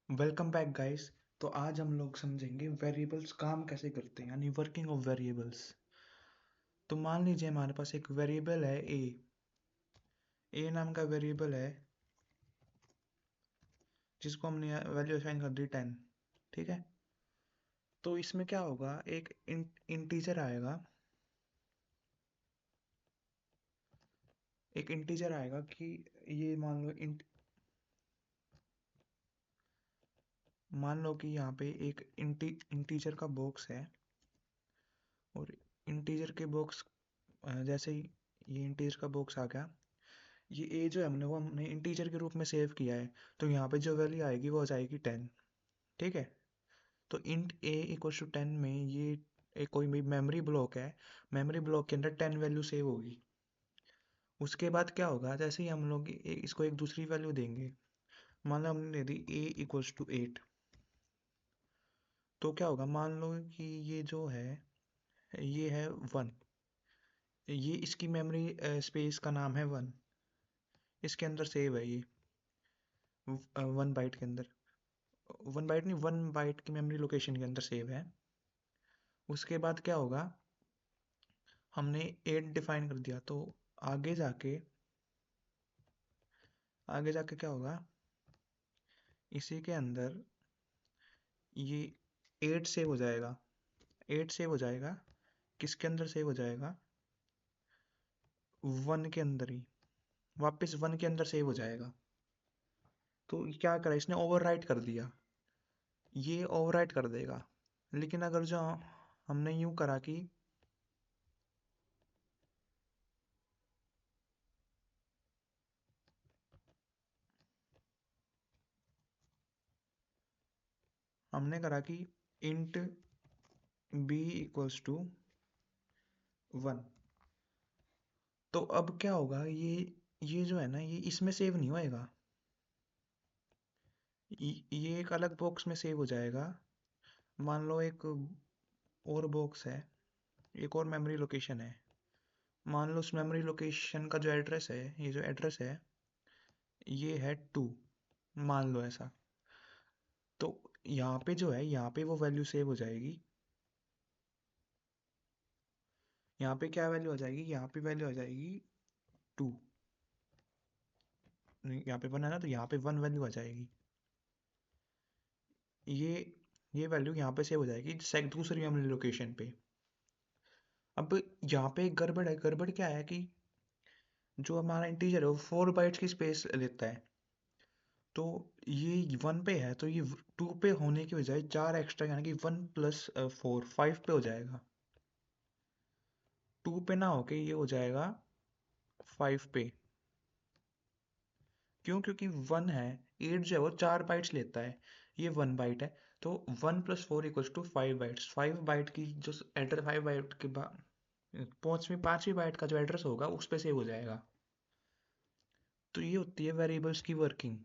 Welcome back guys. तो आज हम लोग समझेंगे वेरिएबल्स काम कैसे करते हैं, यानी वर्किंग ऑफ वेरिएबल्स। तो मान लीजिए हमारे पास एक वेरिएबल है ए नाम का वेरिएबल है, जिसको हमने वैल्यू असाइन कर दी 10। ठीक है। तो इसमें क्या होगा, एक इंटीजर आएगा। एक इंटीजर आएगा कि ये मान लो कि यहाँ पे एक इंटीजर का बॉक्स है। और इंटीजर के बॉक्स जैसे ही ये इंटीजर का बॉक्स आ गया, ये ए जो है हमने इंटीजर के रूप में सेव किया है। तो यहाँ पे जो वैल्यू आएगी वो आ जाएगी 10। ठीक है। तो इंट ए इक्वल्स टू 10 में ये एक कोई भी मेमोरी ब्लॉक है। मेमोरी ब्लॉक के अंदर 10 वैल्यू सेव होगी। उसके बाद क्या होगा, जैसे ही हम लोग इसको एक दूसरी वैल्यू देंगे। मान लो हमने दे दी ए इक्वल्स टू 8। तो क्या होगा, मान लो कि ये जो है ये है 1। ये इसकी मेमोरी स्पेस का नाम है 1। इसके अंदर सेव है ये 1 बाइट के अंदर। 1 बाइट नहीं, 1 बाइट की मेमोरी लोकेशन के अंदर सेव है। उसके बाद क्या होगा, हमने 8 डिफाइन कर दिया। तो आगे जाके आगे जाके क्या होगा, इसी के अंदर ये 8 सेव हो जाएगा। 8 सेव हो जाएगा, किसके अंदर सेव हो जाएगा, 1 के अंदर ही। वापस 1 के अंदर सेव हो जाएगा। तो क्या करा इसने, ओवरराइट कर दिया। ये ओवरराइट कर देगा। लेकिन अगर जो हमने यूं करा कि हमने करा कि इंट बी इक्वल्स टू 1। तो अब क्या होगा, ये जो है ना, ये इसमें सेव नहीं होएगा। ये एक अलग बॉक्स में सेव हो जाएगा। मान लो एक और बॉक्स है, एक और मेमोरी लोकेशन है। मान लो उस मेमोरी लोकेशन का जो एड्रेस है, ये जो एड्रेस है ये है 2। मान लो ऐसा। तो यहाँ पे जो है, यहाँ पे वो वैल्यू सेव हो जाएगी। यहाँ पे क्या वैल्यू आ जाएगी, यहाँ पे वैल्यू आ जाएगी 2। यहाँ पे 1 है ना, तो यहाँ पे 1 वैल्यू आ जाएगी। ये ये वैल्यू यहाँ पे सेव हो जाएगी सेक दूसरी मेमोरी लोकेशन पे। अब यहाँ पे एक गड़बड़ है। गड़बड़ क्या है कि जो हमारा इंटीजर है वो 4 बाइट्स की स्पेस लेता है। तो ये 1 पे है, तो ये 2 पे होने की बजाय 4 एक्स्ट्रा, यानी कि 1 प्लस 4 5 पे हो जाएगा। 2 पे ना होके ये हो जाएगा 5 पे। क्यों? क्योंकि 1 है, 8 जो है वो 4 बाइट्स लेता है, ये 1 बाइट है। तो 1 plus 4 equals to 5 bytes. 5 byte की जो एड्रेस, 5 बाइट के बाद पांचवी बाइट का जो एड्रेस होगा उस पे सेव हो जाएगा। तो ये होती है वेरिएबल्स की वर्किंग।